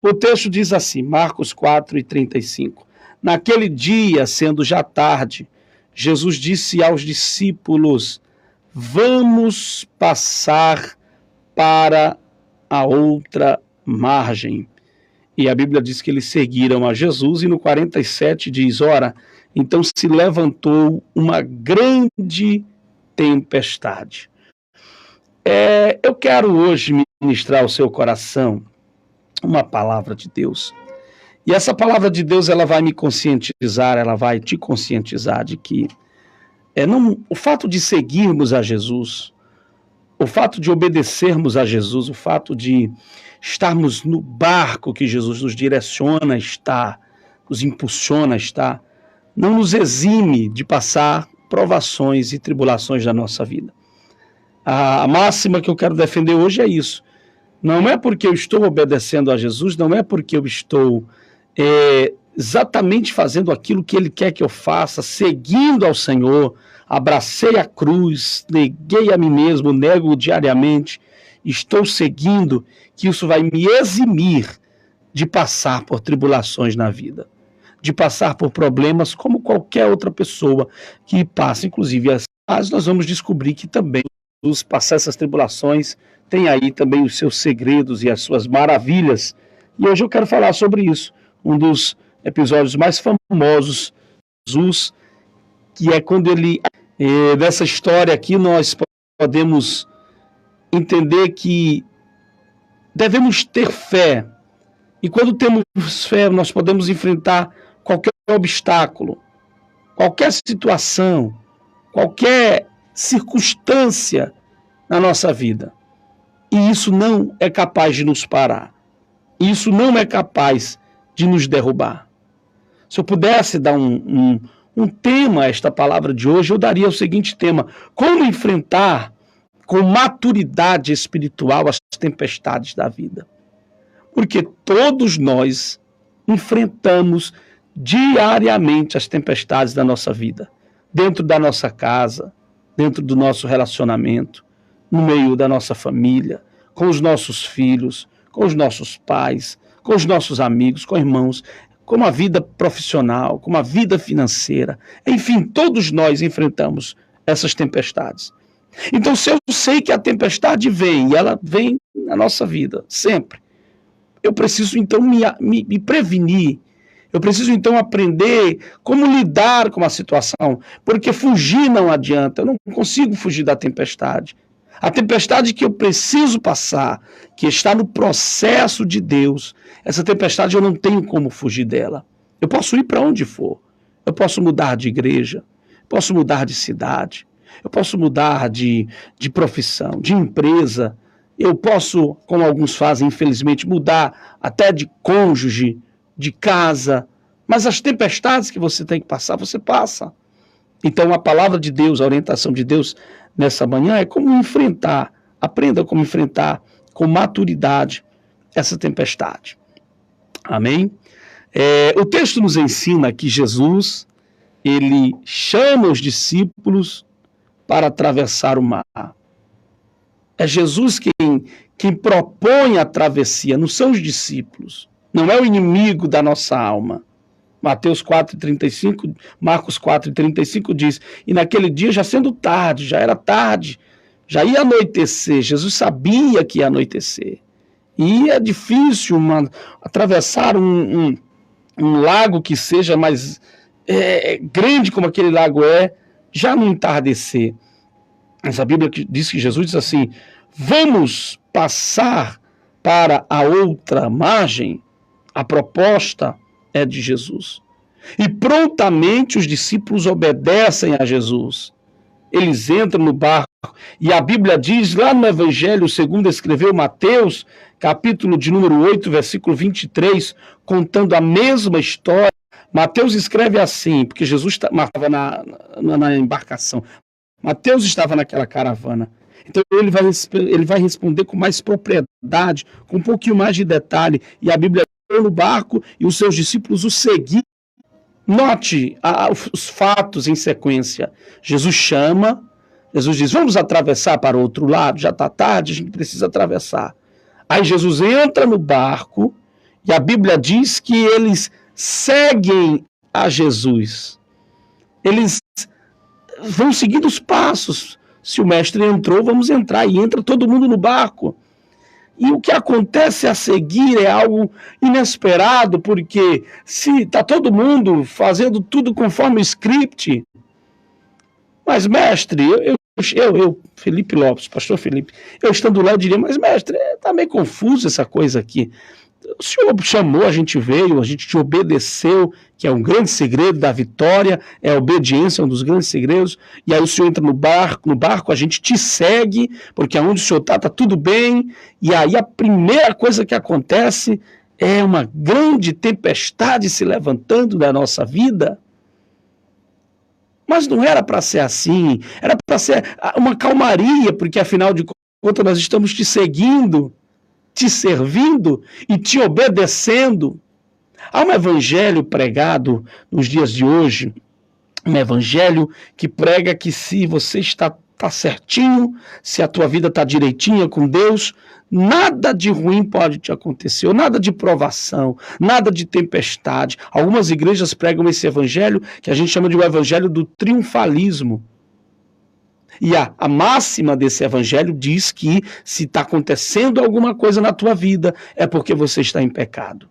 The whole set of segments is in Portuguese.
O texto diz assim, Marcos 4:35. Naquele dia, sendo já tarde, Jesus disse aos discípulos: vamos passar para a outra margem. E a Bíblia diz que eles seguiram a Jesus, e no 47 diz, ora, então se levantou uma grande tempestade. Eu quero hoje ministrar ao seu coração uma palavra de Deus. E essa palavra de Deus, ela vai me conscientizar, ela vai te conscientizar de que o fato de seguirmos a Jesus, o fato de obedecermos a Jesus, o fato de estarmos no barco que Jesus nos direciona a estar, nos impulsiona a estar, não nos exime de passar provações e tribulações da nossa vida. A máxima que eu quero defender hoje é isso. Não é porque eu estou obedecendo a Jesus, não é porque eu estou exatamente fazendo aquilo que Ele quer que eu faça, seguindo ao Senhor, abracei a cruz, neguei a mim mesmo, nego diariamente, estou seguindo, que isso vai me eximir de passar por tribulações na vida, de passar por problemas como qualquer outra pessoa que passa, inclusive mas nós vamos descobrir que também passar essas tribulações tem aí também os seus segredos e as suas maravilhas. E hoje eu quero falar sobre isso. Um dos episódios mais famosos de Jesus, que é quando ele... Dessa história aqui nós podemos entender que devemos ter fé. E quando temos fé, nós podemos enfrentar qualquer obstáculo, qualquer situação, qualquer circunstância na nossa vida. E isso não é capaz de nos parar. Isso não é capaz de nos derrubar. Se eu pudesse dar um tema a esta palavra de hoje, eu daria o seguinte tema: como enfrentar com maturidade espiritual as tempestades da vida. Porque todos nós enfrentamos diariamente as tempestades da nossa vida. Dentro da nossa casa, dentro do nosso relacionamento, no meio da nossa família, com os nossos filhos, com os nossos pais, com os nossos amigos, com irmãos, com a vida profissional, com a vida financeira. Enfim, todos nós enfrentamos essas tempestades. Então, se eu sei que a tempestade vem, e ela vem na nossa vida, sempre, eu preciso então me prevenir. Eu preciso então aprender como lidar com a situação, porque fugir não adianta, eu não consigo fugir da tempestade. A tempestade que eu preciso passar, que está no processo de Deus, essa tempestade eu não tenho como fugir dela. Eu posso ir para onde for, eu posso mudar de igreja, posso mudar de cidade, eu posso mudar de profissão, de empresa, eu posso, como alguns fazem, infelizmente, mudar até de cônjuge, de casa, mas as tempestades que você tem que passar, você passa. Então a palavra de Deus, a orientação de Deus nessa manhã é como enfrentar, aprenda como enfrentar com maturidade essa tempestade. Amém? O texto nos ensina que Jesus, ele chama os discípulos para atravessar o mar. É Jesus quem propõe a travessia, não são os discípulos. Não é o inimigo da nossa alma. Mateus 4:35, Marcos 4:35 diz, e naquele dia já sendo tarde, já era tarde, já ia anoitecer, Jesus sabia que ia anoitecer. E é difícil atravessar um lago que seja mais grande como aquele lago já no entardecer. Essa Bíblia diz que Jesus diz assim, vamos passar para a outra margem. A proposta é de Jesus. E prontamente os discípulos obedecem a Jesus. Eles entram no barco. E a Bíblia diz, lá no Evangelho, segundo escreveu Mateus, capítulo de número 8, versículo 23, contando a mesma história. Mateus escreve assim, porque Jesus estava na embarcação. Mateus estava naquela caravana. Então ele vai responder com mais propriedade, com um pouquinho mais de detalhe. E a Bíblia no barco e os seus discípulos o seguiram. Note os fatos em sequência. Jesus chama, Jesus diz, vamos atravessar para o outro lado, já está tarde, a gente precisa atravessar. Aí Jesus entra no barco E a Bíblia diz que eles seguem a Jesus. Eles vão seguindo os passos. Se o mestre entrou, vamos entrar. E entra todo mundo no barco. E o que acontece a seguir é algo inesperado, porque se está todo mundo fazendo tudo conforme o script, mas mestre, Felipe Lopes, pastor Felipe, eu estando lá, eu diria, mas mestre, está meio confuso essa coisa aqui. O senhor chamou, a gente veio, a gente te obedeceu, que é um grande segredo da vitória, é a obediência, é um dos grandes segredos, e aí o senhor entra no barco, a gente te segue, porque aonde o senhor está tudo bem, e aí a primeira coisa que acontece é uma grande tempestade se levantando na nossa vida. Mas não era para ser assim, era para ser uma calmaria, porque afinal de contas nós estamos te seguindo, te servindo e te obedecendo. Há um evangelho pregado nos dias de hoje, um evangelho que prega que se você está certinho, se a tua vida está direitinha com Deus, nada de ruim pode te acontecer, ou nada de provação, nada de tempestade. Algumas igrejas pregam esse evangelho que a gente chama de o evangelho do triunfalismo. E a máxima desse evangelho diz que se está acontecendo alguma coisa na tua vida, é porque você está em pecado.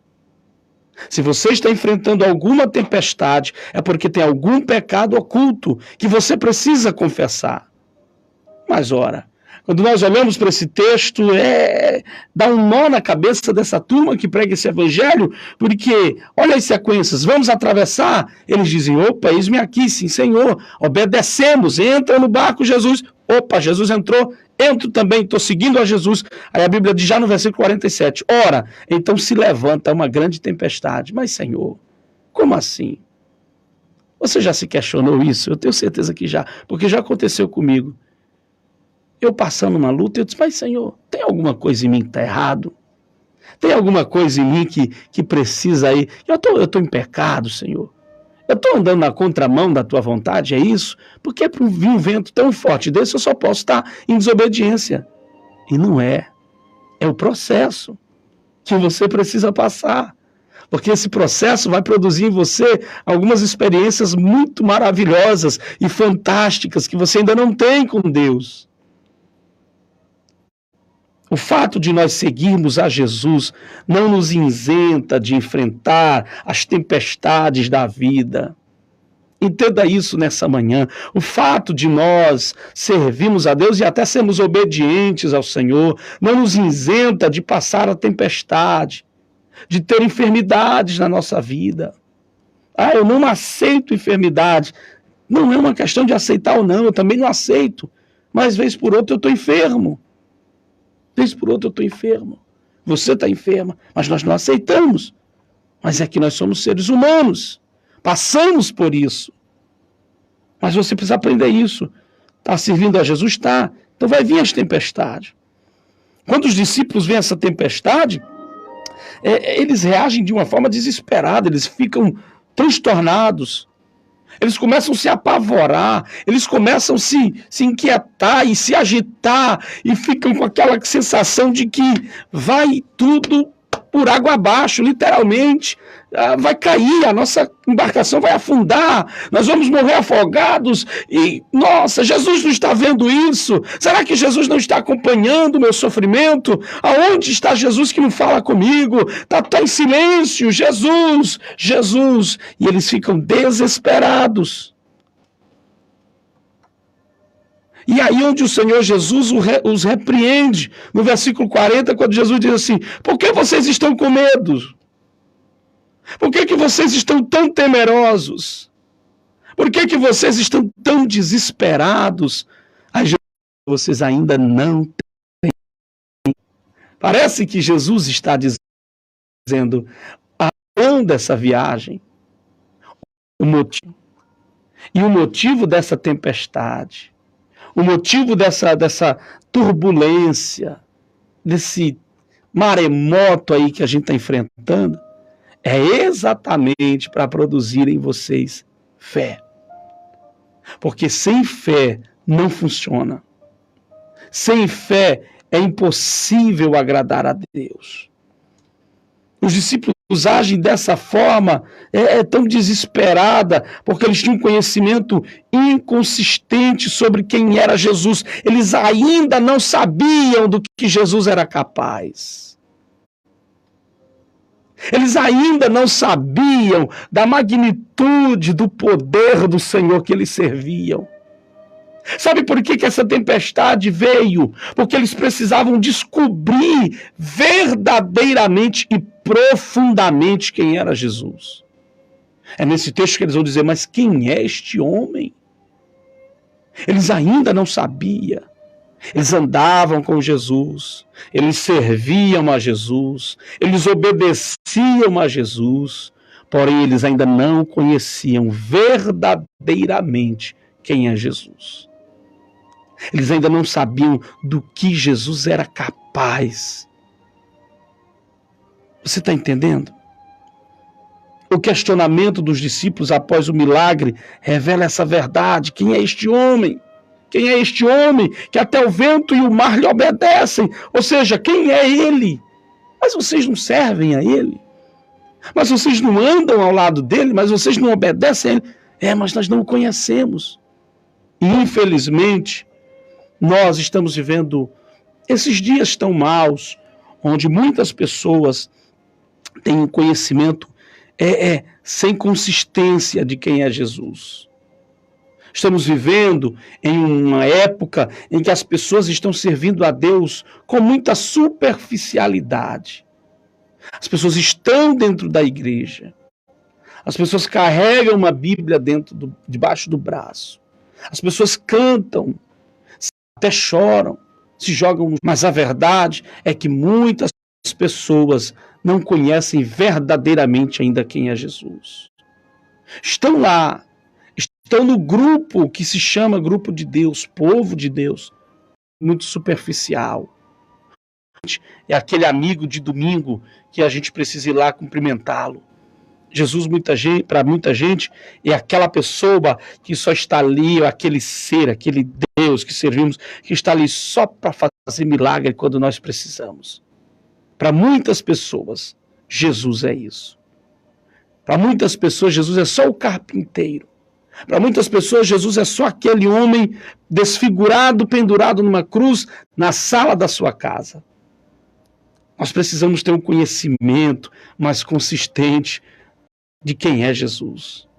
Se você está enfrentando alguma tempestade, é porque tem algum pecado oculto que você precisa confessar. Mas ora, quando nós olhamos para esse texto, dá um nó na cabeça dessa turma que prega esse evangelho, porque, olha as sequências, vamos atravessar? Eles dizem, opa, eis-me aqui, sim, Senhor, obedecemos, entra no barco, Jesus. Opa, Jesus entrou, entro também, estou seguindo a Jesus. Aí a Bíblia diz já no versículo 47, ora, então se levanta uma grande tempestade. Mas, Senhor, como assim? Você já se questionou isso? Eu tenho certeza que já, porque já aconteceu comigo. Eu passando uma luta, eu disse, mas Senhor, tem alguma coisa em mim que está errado? Tem alguma coisa em mim que precisa ir? Eu estou em pecado, Senhor. Eu estou andando na contramão da tua vontade, é isso? Porque para vir um vento tão forte desse, eu só posso estar em desobediência. E não é. É o processo que você precisa passar. Porque esse processo vai produzir em você algumas experiências muito maravilhosas e fantásticas que você ainda não tem com Deus. O fato de nós seguirmos a Jesus não nos isenta de enfrentar as tempestades da vida. Entenda isso nessa manhã. O fato de nós servirmos a Deus e até sermos obedientes ao Senhor não nos isenta de passar a tempestade, de ter enfermidades na nossa vida. Eu não aceito enfermidade. Não é uma questão de aceitar ou não, eu também não aceito. Mas, vez por outra, eu estou enfermo. Vez por outra eu estou enfermo, você está enferma, mas nós não aceitamos. Mas é que nós somos seres humanos, passamos por isso. Mas você precisa aprender isso. Está servindo a Jesus? Está. Então vai vir as tempestades. Quando os discípulos veem essa tempestade, eles reagem de uma forma desesperada, eles ficam transtornados. Eles começam a se apavorar, eles começam a se inquietar e se agitar e ficam com aquela sensação de que vai tudo por água abaixo, literalmente. Vai cair, a nossa embarcação vai afundar, nós vamos morrer afogados e, nossa, Jesus não está vendo isso? Será que Jesus não está acompanhando o meu sofrimento? Aonde está Jesus que não fala comigo? Está em silêncio, Jesus, Jesus. E eles ficam desesperados. E aí onde o Senhor Jesus os repreende, no versículo 40, quando Jesus diz assim, por que vocês estão com medo? Por que vocês estão tão temerosos? Por que vocês estão tão desesperados? Aí vocês ainda não têm. Parece que Jesus está dizendo, além dessa viagem, o motivo dessa tempestade, o motivo dessa turbulência, desse maremoto aí que a gente está enfrentando, é exatamente para produzir em vocês fé. Porque sem fé não funciona. Sem fé é impossível agradar a Deus. Os discípulos agem dessa forma, tão desesperada, porque eles tinham um conhecimento inconsistente sobre quem era Jesus. Eles ainda não sabiam do que Jesus era capaz. Eles ainda não sabiam da magnitude do poder do Senhor que eles serviam. Sabe por que essa tempestade veio? Porque eles precisavam descobrir verdadeiramente e profundamente quem era Jesus. É nesse texto que eles vão dizer, mas quem é este homem? Eles ainda não sabiam. Eles andavam com Jesus, eles serviam a Jesus, eles obedeciam a Jesus, porém eles ainda não conheciam verdadeiramente quem é Jesus. Eles ainda não sabiam do que Jesus era capaz. Você está entendendo? O questionamento dos discípulos após o milagre revela essa verdade. Quem é este homem? Quem é este homem que até o vento e o mar lhe obedecem? Ou seja, quem é ele? Mas vocês não servem a ele. Mas vocês não andam ao lado dele, mas vocês não obedecem a ele. Mas nós não o conhecemos. E infelizmente, nós estamos vivendo esses dias tão maus, onde muitas pessoas têm um conhecimento sem consistência de quem é Jesus. Estamos vivendo em uma época em que as pessoas estão servindo a Deus com muita superficialidade. As pessoas estão dentro da igreja. As pessoas carregam uma Bíblia debaixo do braço. As pessoas cantam, até choram, se jogam. Mas a verdade é que muitas pessoas não conhecem verdadeiramente ainda quem é Jesus. Estão lá, estão no grupo que se chama grupo de Deus, povo de Deus, muito superficial. É aquele amigo de domingo que a gente precisa ir lá cumprimentá-lo. Jesus, para muita gente, é aquela pessoa que só está ali, aquele ser, aquele Deus que servimos, que está ali só para fazer milagre quando nós precisamos. Para muitas pessoas, Jesus é isso. Para muitas pessoas, Jesus é só o carpinteiro. Para muitas pessoas, Jesus é só aquele homem desfigurado, pendurado numa cruz, na sala da sua casa. Nós precisamos ter um conhecimento mais consistente de quem é Jesus.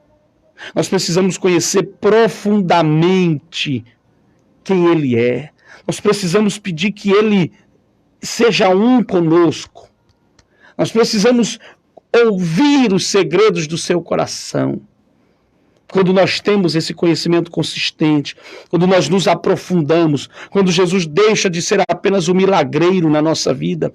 Nós precisamos conhecer profundamente quem ele é. Nós precisamos pedir que ele seja um conosco. Nós precisamos ouvir os segredos do seu coração. Quando nós temos esse conhecimento consistente, quando nós nos aprofundamos, quando Jesus deixa de ser apenas um milagreiro na nossa vida,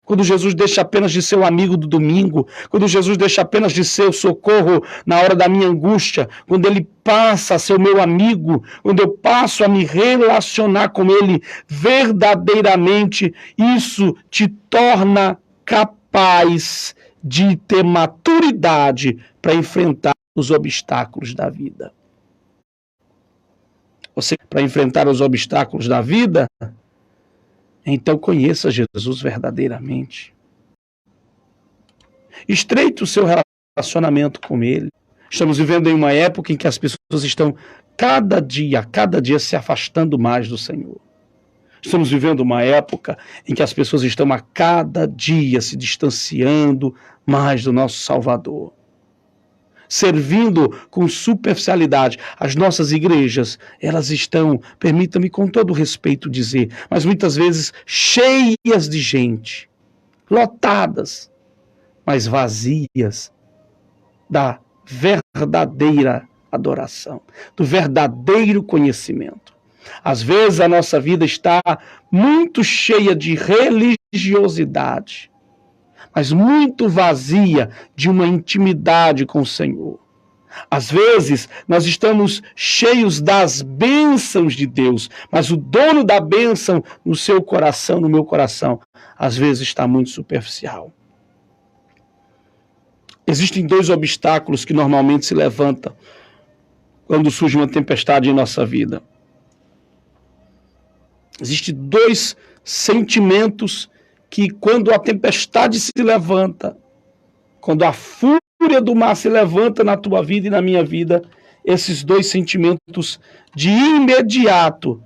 quando Jesus deixa apenas de ser o amigo do domingo, quando Jesus deixa apenas de ser o socorro na hora da minha angústia, quando ele passa a ser o meu amigo, quando eu passo a me relacionar com ele verdadeiramente, isso te torna capaz de ter maturidade para enfrentar os obstáculos da vida. Você, para enfrentar os obstáculos da vida, então conheça Jesus verdadeiramente. Estreite o seu relacionamento com ele. Estamos vivendo em uma época em que as pessoas estão cada dia se afastando mais do Senhor. Estamos vivendo uma época em que as pessoas estão a cada dia se distanciando mais do nosso Salvador. Servindo com superficialidade. As nossas igrejas, elas estão, permita-me com todo respeito dizer, mas muitas vezes cheias de gente, lotadas, mas vazias da verdadeira adoração, do verdadeiro conhecimento. Às vezes a nossa vida está muito cheia de religiosidade, mas muito vazia de uma intimidade com o Senhor. Às vezes, nós estamos cheios das bênçãos de Deus, mas o dono da bênção no seu coração, no meu coração, às vezes está muito superficial. Existem dois obstáculos que normalmente se levantam quando surge uma tempestade em nossa vida. Existem dois sentimentos que, quando a tempestade se levanta, Quando a fúria do mar se levanta na tua vida e na minha vida, esses dois sentimentos de imediato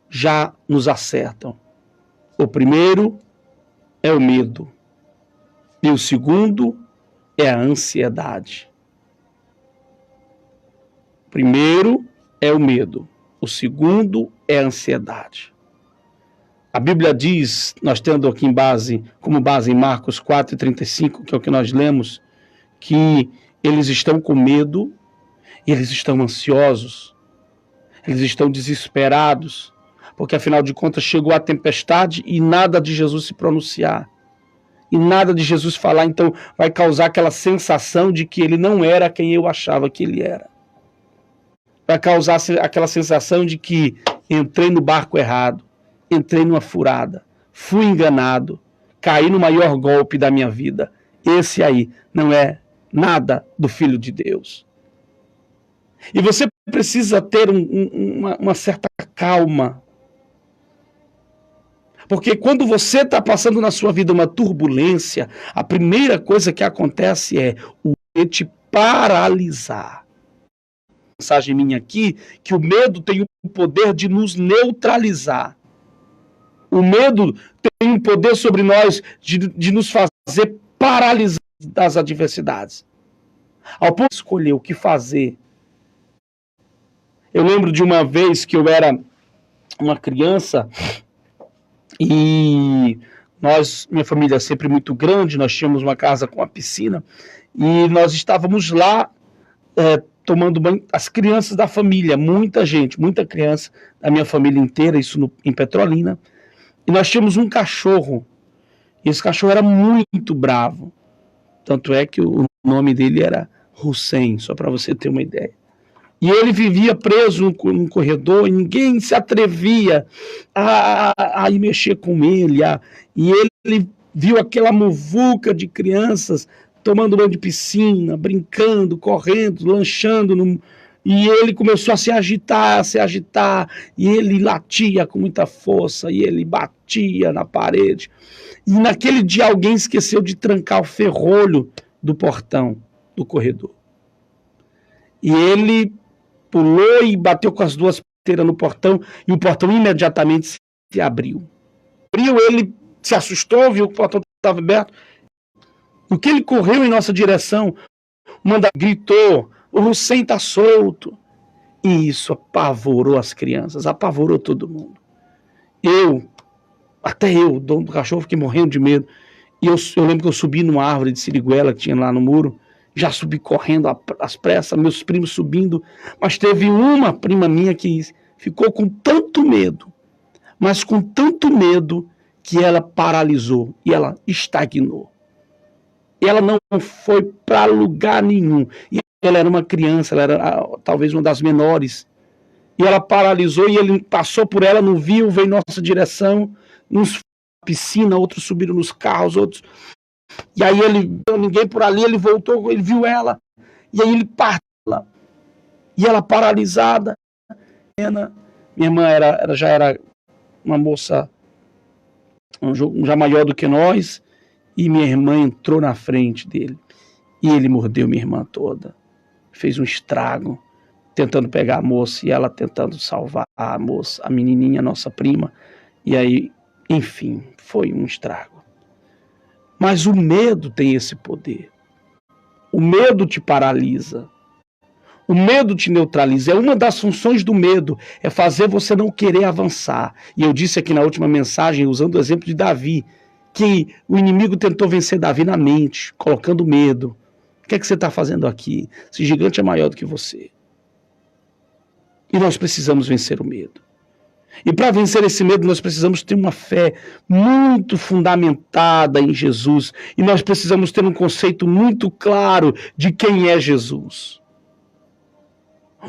já nos acertam. O primeiro é o medo e o segundo é a ansiedade. O primeiro é o medo, o segundo é a ansiedade. A Bíblia diz, nós tendo aqui como base em Marcos 4:35, que é o que nós lemos, que eles estão com medo, eles estão ansiosos, eles estão desesperados, porque afinal de contas chegou a tempestade e nada de Jesus se pronunciar, e nada de Jesus falar, então vai causar aquela sensação de que ele não era quem eu achava que ele era. Vai causar aquela sensação de que entrei no barco errado, entrei numa furada, fui enganado, caí no maior golpe da minha vida. Esse aí não é nada do Filho de Deus. E você precisa ter uma certa calma. Porque quando você está passando na sua vida uma turbulência, a primeira coisa que acontece é o medo te paralisar. Mensagem minha aqui, que o medo tem o poder de nos neutralizar. O medo tem um poder sobre nós de nos fazer paralisar das adversidades. Ao ponto de escolher o que fazer. Eu lembro de uma vez que eu era uma criança e minha família é sempre muito grande, nós tínhamos uma casa com uma piscina e nós estávamos lá tomando banho, as crianças da família, muita gente, muita criança da minha família inteira, isso em Petrolina. E nós tínhamos um cachorro, e esse cachorro era muito bravo. Tanto é que o nome dele era Hussein, só para você ter uma ideia. E ele vivia preso num corredor, e ninguém se atrevia a ir mexer com ele. E ele viu aquela muvuca de crianças tomando banho de piscina, brincando, correndo, lanchando, e ele começou a se agitar, e ele latia com muita força, e ele batia na parede. E naquele dia alguém esqueceu de trancar o ferrolho do portão do corredor. E ele pulou e bateu com as duas porteiras no portão, e o portão imediatamente se abriu. Ele se assustou, viu que o portão estava aberto. O que ele correu em nossa direção, gritou, o Hussein está solto. E isso apavorou as crianças, apavorou todo mundo. Até eu, dono do cachorro, fiquei morrendo de medo. E eu lembro que eu subi numa árvore de siriguela que tinha lá no muro, já subi correndo às pressas, meus primos subindo, mas teve uma prima minha que ficou com tanto medo, mas com tanto medo, que ela paralisou e ela estagnou. Ela não foi para lugar nenhum. E ela era uma criança, ela era talvez uma das menores. E ela paralisou e ele passou por ela, não viu, veio em nossa direção, uns na piscina, outros subiram nos carros, outros. E aí ele viu ninguém por ali, ele voltou, ele viu ela. E aí ele partiu. E ela paralisada. Minha irmã já era uma moça já maior do que nós. E minha irmã entrou na frente dele. E ele mordeu minha irmã toda. Fez um estrago, tentando pegar a moça e ela tentando salvar a moça, a menininha, nossa prima. E aí, enfim, foi um estrago. Mas o medo tem esse poder. O medo te paralisa. O medo te neutraliza. É uma das funções do medo, é fazer você não querer avançar. E eu disse aqui na última mensagem, usando o exemplo de Davi, que o inimigo tentou vencer Davi na mente, colocando medo. O que é que você está fazendo aqui? Esse gigante é maior do que você. E nós precisamos vencer o medo. E para vencer esse medo, nós precisamos ter uma fé muito fundamentada em Jesus. E nós precisamos ter um conceito muito claro de quem é Jesus.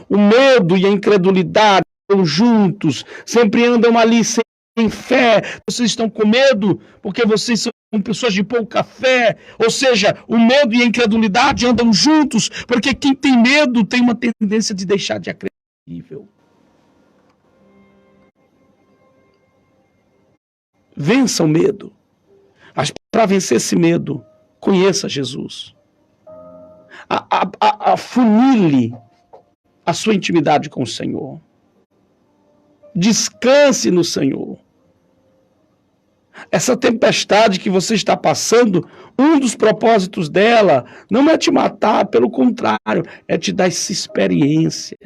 O medo e a incredulidade estão juntos, sempre andam ali sem fé. Vocês estão com medo porque vocês são pessoas de pouca fé. Ou seja, o medo e a incredulidade andam juntos, porque quem tem medo tem uma tendência de deixar de acreditar. Vença o medo. Mas para vencer esse medo, conheça Jesus. Afunile a sua intimidade com o Senhor. Descanse no Senhor. Essa tempestade que você está passando, um dos propósitos dela não é te matar, pelo contrário, é te dar essa experiência.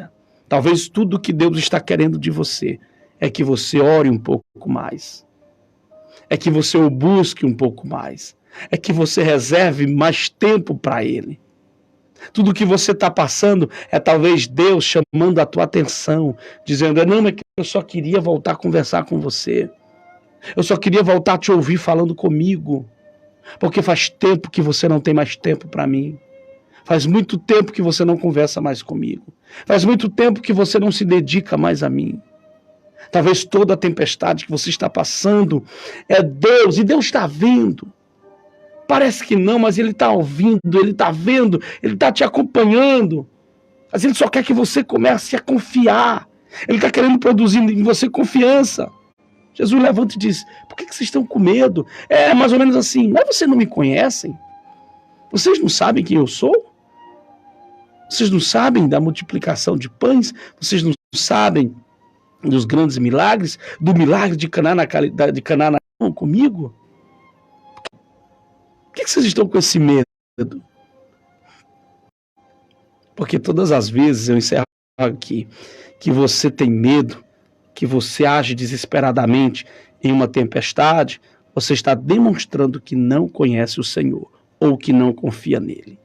Talvez tudo que Deus está querendo de você é que você ore um pouco mais. É que você o busque um pouco mais. É que você reserve mais tempo para Ele. Tudo que você está passando é talvez Deus chamando a tua atenção, dizendo, não, é que eu só queria voltar a conversar com você. Eu só queria voltar a te ouvir falando comigo, porque faz tempo que você não tem mais tempo para mim. Faz muito tempo que você não conversa mais comigo. Faz muito tempo que você não se dedica mais a mim. Talvez toda a tempestade que você está passando é Deus, e Deus está vendo. Parece que não, mas Ele está ouvindo, Ele está vendo, Ele está te acompanhando. Mas Ele só quer que você comece a confiar. Ele está querendo produzir em você confiança. Jesus levanta e diz, por que vocês estão com medo? É mais ou menos assim, mas vocês não me conhecem? Vocês não sabem quem eu sou? Vocês não sabem da multiplicação de pães? Vocês não sabem dos grandes milagres? Do milagre de Caná comigo? Por que vocês estão com esse medo? Porque todas as vezes eu encerro aqui que você tem medo, que você age desesperadamente em uma tempestade, você está demonstrando que não conhece o Senhor ou que não confia nele.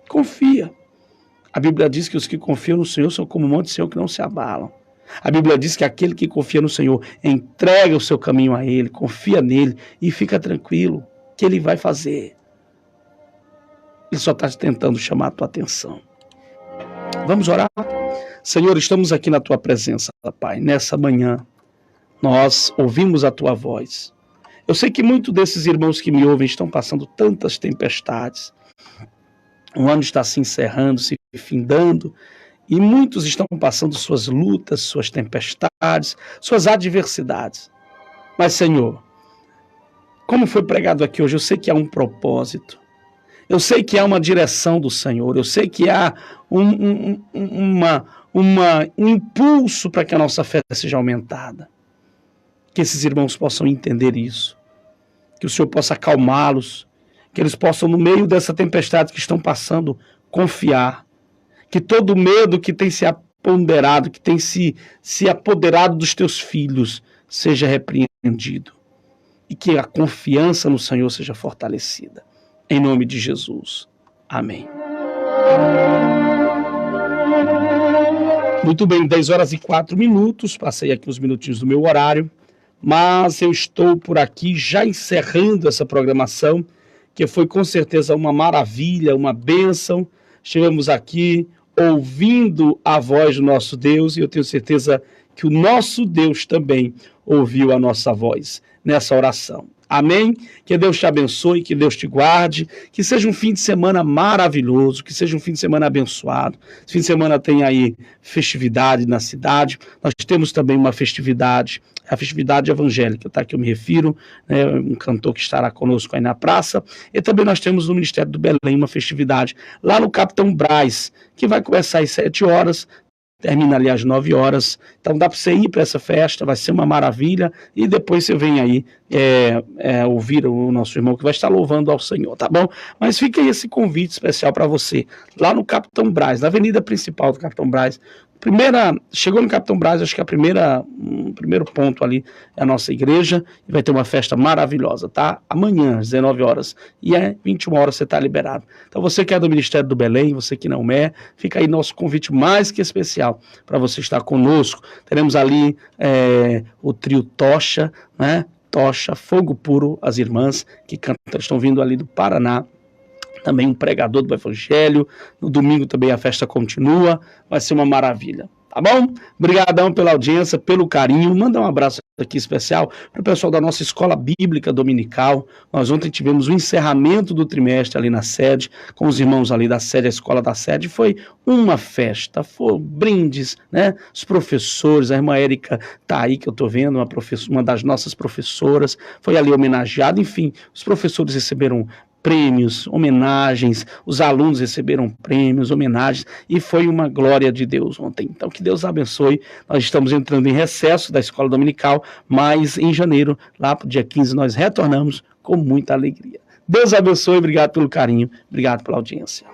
Confia. A Bíblia diz que os que confiam no Senhor são como o monte de Sião que não se abalam. A Bíblia diz que aquele que confia no Senhor entrega o seu caminho a Ele, confia nele e fica tranquilo que Ele vai fazer. Ele só está tentando chamar a tua atenção. Vamos orar? Senhor, estamos aqui na tua presença, Pai. Nessa manhã, nós ouvimos a tua voz. Eu sei que muitos desses irmãos que me ouvem estão passando tantas tempestades. O ano está se encerrando, se findando, e muitos estão passando suas lutas, suas tempestades, suas adversidades. Mas, Senhor, como foi pregado aqui hoje, eu sei que há um propósito. Eu sei que há uma direção do Senhor. Eu sei que há um impulso para que a nossa fé seja aumentada. Que esses irmãos possam entender isso. Que o Senhor possa acalmá-los. Que eles possam, no meio dessa tempestade que estão passando, confiar. Que todo medo que tem se apoderado, que tem se apoderado dos teus filhos, seja repreendido. E que a confiança no Senhor seja fortalecida. Em nome de Jesus. Amém. Muito bem, 10h04, passei aqui os minutinhos do meu horário, mas eu estou por aqui já encerrando essa programação, que foi com certeza uma maravilha, uma bênção. Estivemos aqui ouvindo a voz do nosso Deus, e eu tenho certeza que o nosso Deus também ouviu a nossa voz nessa oração. Amém? Que Deus te abençoe, que Deus te guarde, que seja um fim de semana maravilhoso, que seja um fim de semana abençoado. Esse fim de semana tem aí festividade na cidade, nós temos também uma festividade, a festividade evangélica, tá? Que eu me refiro, né? Um cantor que estará conosco aí na praça, e também nós temos no Ministério do Belém uma festividade lá no Capitão Braz, que vai começar às 7h, termina ali às 9h, então dá para você ir para essa festa, vai ser uma maravilha, e depois você vem aí ouvir o nosso irmão que vai estar louvando ao Senhor, tá bom? Mas fica aí esse convite especial para você, lá no Capitão Braz, na avenida principal do Capitão Braz. Chegou no Capitão Braz, acho que o primeiro ponto ali é a nossa igreja, e vai ter uma festa maravilhosa, tá? Amanhã, às 19h, e 21h você está liberado. Então você que é do Ministério do Belém, você que não é, fica aí nosso convite mais que especial para você estar conosco. Teremos ali o trio Tocha, né? Tocha, Fogo Puro, as irmãs que cantam, estão vindo ali do Paraná. Também um pregador do Evangelho. No domingo também a festa continua. Vai ser uma maravilha. Tá bom? Obrigadão pela audiência, pelo carinho. Manda um abraço aqui especial para o pessoal da nossa escola bíblica dominical. Nós ontem tivemos o encerramento do trimestre ali na sede, com os irmãos ali da sede, a escola da sede. Foi uma festa, foi brindes, né? Os professores, a irmã Érica tá aí, que eu tô vendo, uma das nossas professoras, foi ali homenageada. Enfim, os professores receberam prêmios, homenagens, os alunos receberam prêmios, homenagens, e foi uma glória de Deus ontem. Então, que Deus abençoe. Nós estamos entrando em recesso da escola dominical, mas em janeiro, lá para o dia 15, nós retornamos com muita alegria. Deus abençoe, obrigado pelo carinho, obrigado pela audiência.